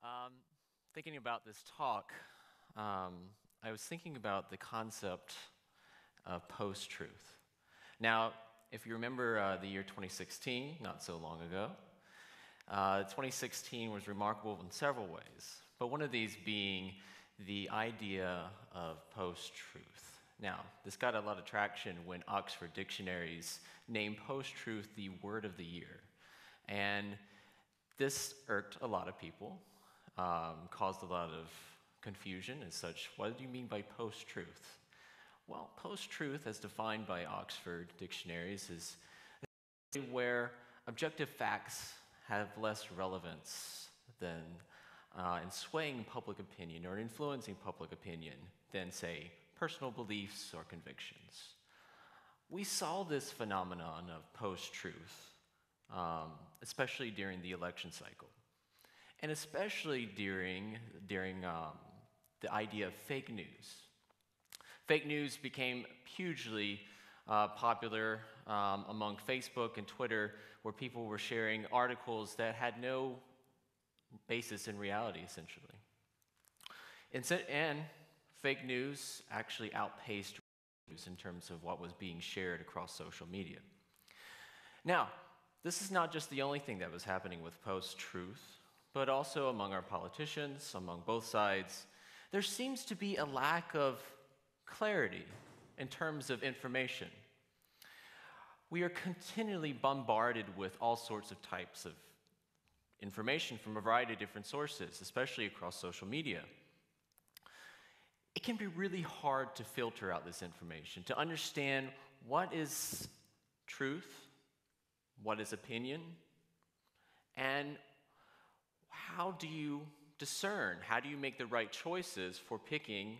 Um, Thinking about this talk, I was thinking about the concept of post-truth. Now, if you remember the year 2016, not so long ago, 2016 was remarkable in several ways, but one of these being the idea of post-truth. Now, this got a lot of traction when Oxford dictionaries named post-truth the word of the year. And this irked a lot of people, caused a lot of confusion as such. What do you mean by post-truth? Well, post-truth, as defined by Oxford dictionaries, is where objective facts have less relevance than in swaying public opinion or influencing public opinion than, say, personal beliefs or convictions. We saw this phenomenon of post-truth, especially during the election cycle, and especially during the idea of fake news. Fake news became hugely popular among Facebook and Twitter, where people were sharing articles that had no basis in reality, essentially. And fake news actually outpaced news in terms of what was being shared across social media. Now, this is not just the only thing that was happening with post-truth, but also among our politicians, among both sides. There seems to be a lack of clarity in terms of information. We are continually bombarded with all sorts of types of information from a variety of different sources, especially across social media. It can be really hard to filter out this information, to understand what is truth, what is opinion, and how do you discern, how do you make the right choices for picking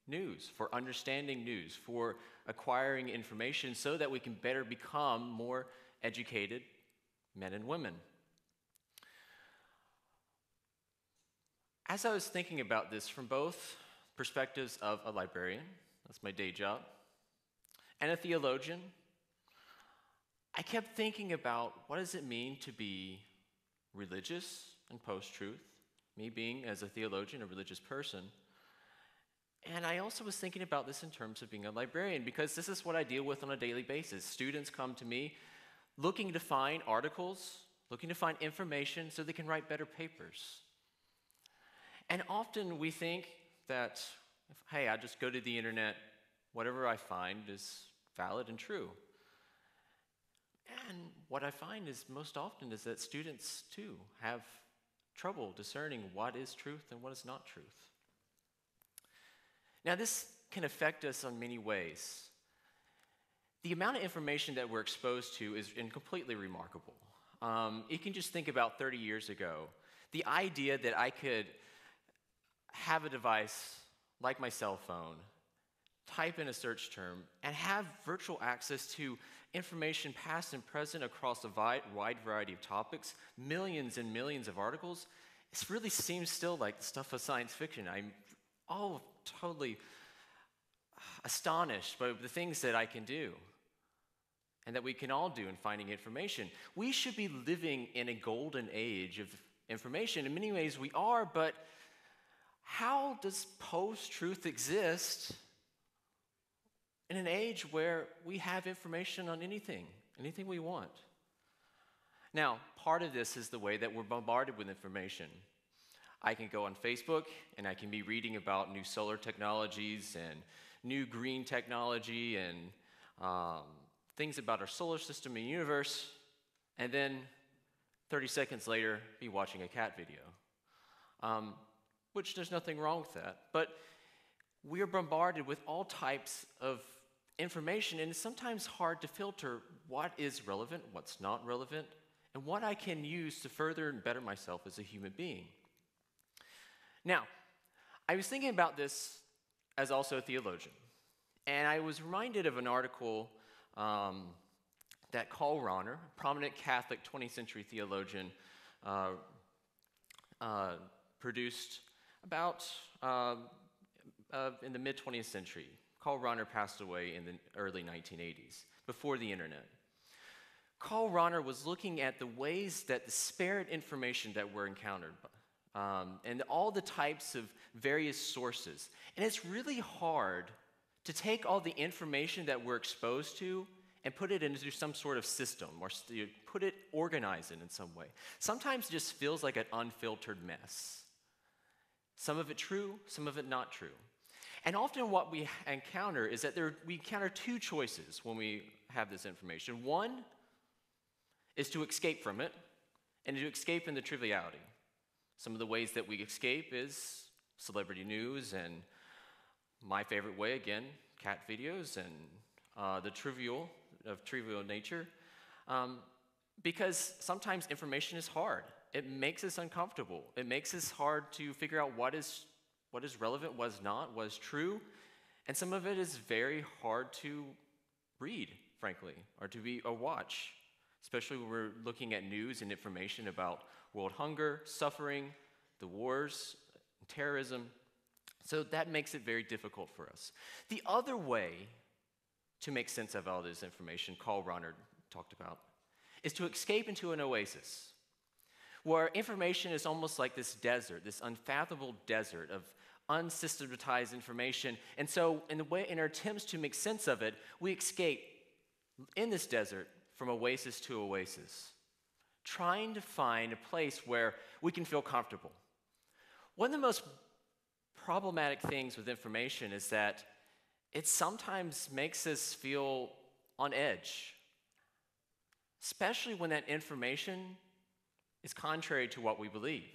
news, for understanding news, for acquiring information so that we can better become more educated men and women. As I was thinking about this from both perspectives of a librarian, that's my day job, and a theologian, I kept thinking about what does it mean to be religious and post-truth, me being, as a theologian, a religious person. And I also was thinking about this in terms of being a librarian, because this is what I deal with on a daily basis. Students come to me looking to find articles, looking to find information so they can write better papers. And often we think that, hey, I just go to the internet, whatever I find is valid and true. And what I find is most often is that students, too, have trouble discerning what is truth and what is not truth. Now, this can affect us in many ways. The amount of information that we're exposed to is completely remarkable. You can just think about 30 years ago. The idea that I could have a device like my cell phone, type in a search term, and have virtual access to information past and present across a wide variety of topics, millions and millions of articles, it really seems still like the stuff of science fiction. I'm totally astonished by the things that I can do and that we can all do in finding information. We should be living in a golden age of information. In many ways we are, but how does post-truth exist in an age where we have information on anything we want? Now, part of this is the way that we're bombarded with information. I can go on Facebook and I can be reading about new solar technologies and new green technology and things about our solar system and universe, and then 30 seconds later be watching a cat video, which there's nothing wrong with that. But we are bombarded with all types of information, and it's sometimes hard to filter what is relevant, what's not relevant, and what I can use to further and better myself as a human being. Now, I was thinking about this as also a theologian, and I was reminded of an article that Karl Rahner, a prominent Catholic 20th century theologian, produced about in the mid-20th century. Karl Rahner passed away in the early 1980s, before the internet. Karl Rahner was looking at the ways that disparate information that were encountered and all the types of various sources. And it's really hard to take all the information that we're exposed to and put it into some sort of system, or organize it in some way. Sometimes it just feels like an unfiltered mess. Some of it true, some of it not true. And often what we encounter is that we encounter two choices when we have this information. One is to escape from it, and to escape in the triviality. Some of the ways that we escape is celebrity news, and my favorite way, again, cat videos and the trivial nature. Because sometimes information is hard. It makes us uncomfortable. It makes us hard to figure out what is relevant, what is not, what is true. And some of it is very hard to read, frankly, or watch, especially when we're looking at news and information about world hunger, suffering, the wars, terrorism. So that makes it very difficult for us. The other way to make sense of all this information, Carl Rahner talked about, is to escape into an oasis, where information is almost like this desert, this unfathomable desert of unsystematized information. And so in our attempts to make sense of it, we escape in this desert from oasis to oasis, trying to find a place where we can feel comfortable. One of the most problematic things with information is that it sometimes makes us feel on edge, especially when that information is contrary to what we believe.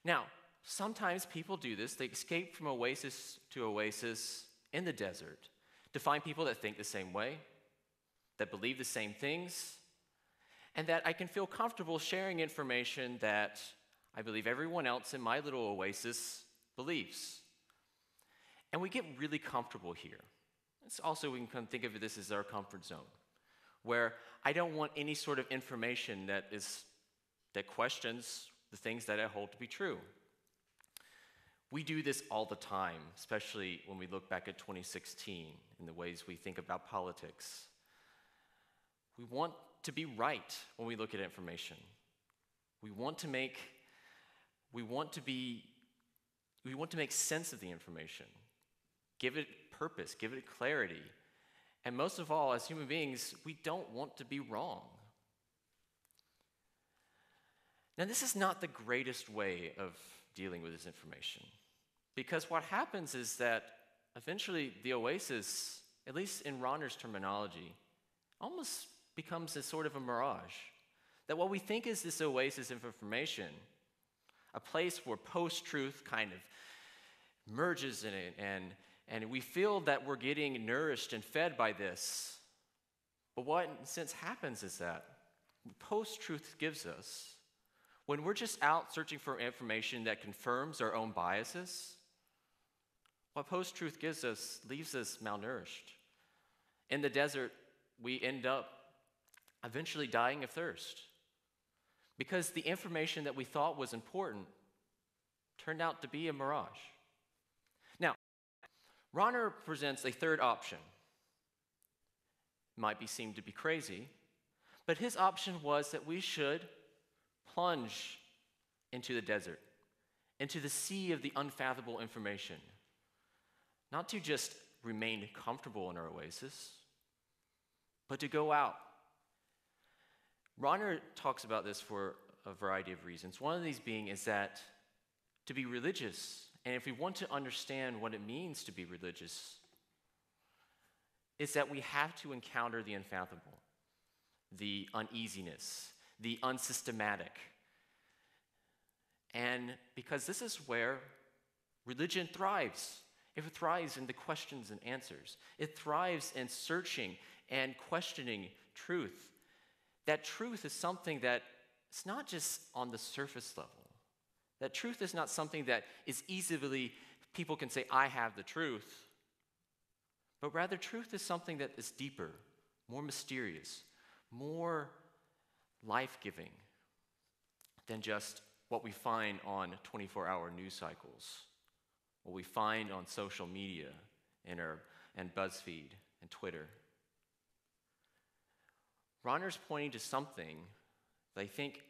Now, sometimes people do this. They escape from oasis to oasis in the desert to find people that think the same way, that believe the same things, and that I can feel comfortable sharing information that I believe everyone else in my little oasis believes. And we get really comfortable here. It's also, we can think of this as our comfort zone, where I don't want any sort of information that questions the things that I hold to be true. We do this all the time, especially when we look back at 2016 in the ways we think about politics. We want to be right when we look at information. We want to make sense of the information, give it purpose, give it clarity. And most of all, as human beings, we don't want to be wrong. Now, this is not the greatest way of dealing with this information, because what happens is that eventually the oasis, at least in Rahner's terminology, almost becomes a sort of a mirage. That what we think is this oasis of information, a place where post-truth kind of merges in it, and we feel that we're getting nourished and fed by this. But what in a sense happens is that post-truth gives us, when we're just out searching for information that confirms our own biases, what post-truth gives us leaves us malnourished. In the desert, we end up eventually dying of thirst, because the information that we thought was important turned out to be a mirage. Now, Rahner presents a third option. Might be seemed to be crazy, but his option was that we should plunge into the desert, into the sea of the unfathomable information. Not to just remain comfortable in our oasis, but to go out. Rahner talks about this for a variety of reasons. One of these being is that to be religious, and if we want to understand what it means to be religious, is that we have to encounter the unfathomable, the uneasiness, the unsystematic. And because this is where religion thrives. It thrives in the questions and answers. It thrives in searching and questioning truth. That truth is something that it's not just on the surface level. That truth is not something that is easily, people can say, I have the truth. But rather, truth is something that is deeper, more mysterious, more life-giving than just what we find on 24-hour news cycles, what we find on social media and BuzzFeed and Twitter. Rahner's pointing to something that I think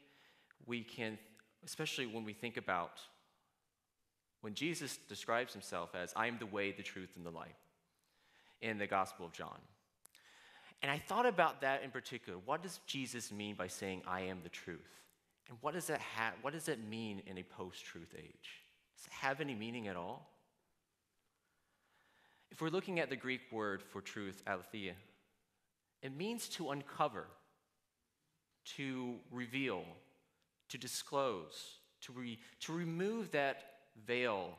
we can especially when we think about when Jesus describes himself as, I am the way, the truth, and the life in the Gospel of John. And I thought about that in particular. What does Jesus mean by saying, I am the truth? And what does that mean in a post-truth age? Does it have any meaning at all? If we're looking at the Greek word for truth, aletheia, it means to uncover, to reveal, to disclose, to remove that veil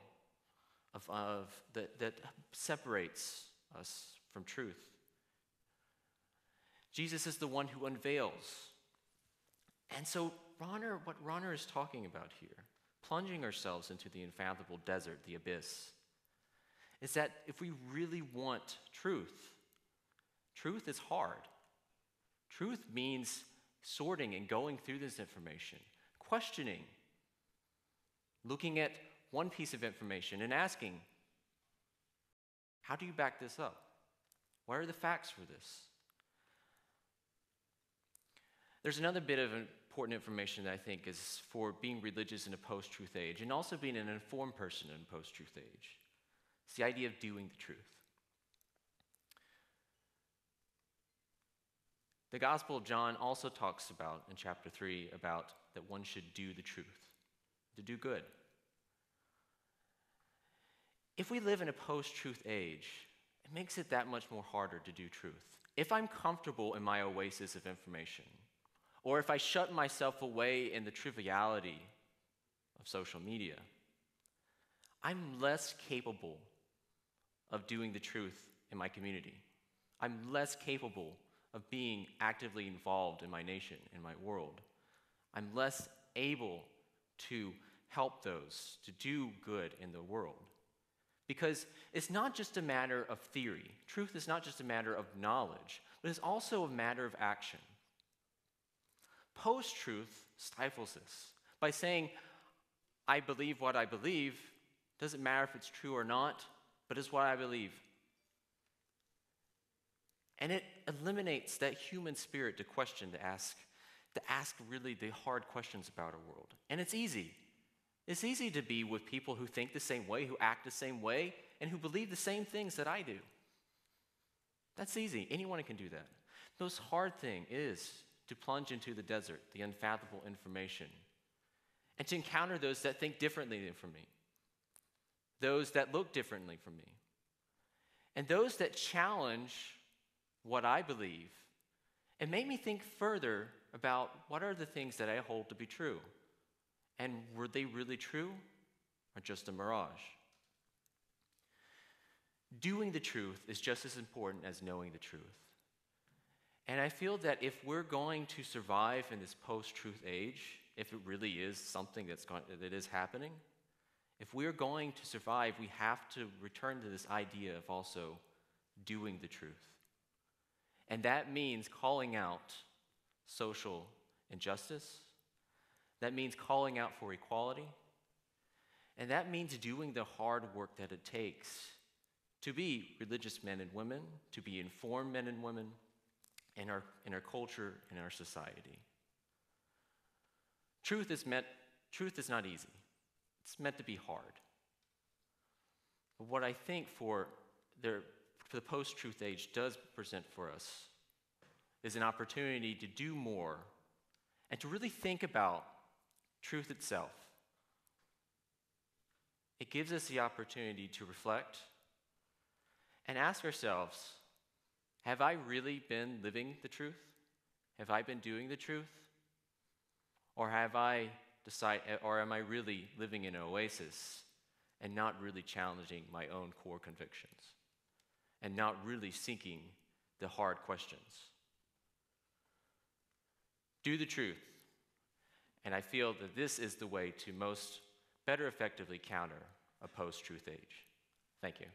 that separates us from truth. Jesus is the one who unveils. And so what Ronner is talking about here, plunging ourselves into the unfathomable desert, the abyss, is that if we really want truth, truth is hard. Truth means sorting and going through this information, questioning, looking at one piece of information and asking, how do you back this up? What are the facts for this? There's another bit of important information that I think is for being religious in a post-truth age and also being an informed person in a post-truth age. It's the idea of doing the truth. The Gospel of John also talks about, in chapter 3, about that one should do the truth, to do good. If we live in a post-truth age, it makes it that much more harder to do truth. If I'm comfortable in my oasis of information, or if I shut myself away in the triviality of social media, I'm less capable of doing the truth in my community. I'm less capable of being actively involved in my nation, in my world. I'm less able to help those to do good in the world. Because it's not just a matter of theory. Truth is not just a matter of knowledge, but it's also a matter of action. Post-truth stifles this by saying, I believe what I believe, doesn't matter if it's true or not, but it's what I believe. And it eliminates that human spirit to question, to ask really the hard questions about our world. And it's easy. It's easy to be with people who think the same way, who act the same way, and who believe the same things that I do. That's easy. Anyone can do that. The most hard thing is to plunge into the desert, the unfathomable information, and to encounter those that think differently from me, those that look differently from me, and those that challenge what I believe and make me think further about what are the things that I hold to be true. And were they really true or just a mirage? Doing the truth is just as important as knowing the truth. And I feel that if we're going to survive in this post-truth age, if it really is something that is happening, if we're going to survive, we have to return to this idea of also doing the truth. And that means calling out social injustice. That means calling out for equality. And that means doing the hard work that it takes to be religious men and women, to be informed men and women in our culture, in our society. Truth is not easy. It's meant to be hard. But what I think for the post-truth age does present for us is an opportunity to do more and to really think about truth itself. It gives us the opportunity to reflect and ask ourselves, have I really been living the truth? Have I been doing the truth? Or am I really living in an oasis and not really challenging my own core convictions and not really seeking the hard questions? Do the truth. And I feel that this is the way to better effectively counter a post-truth age. Thank you.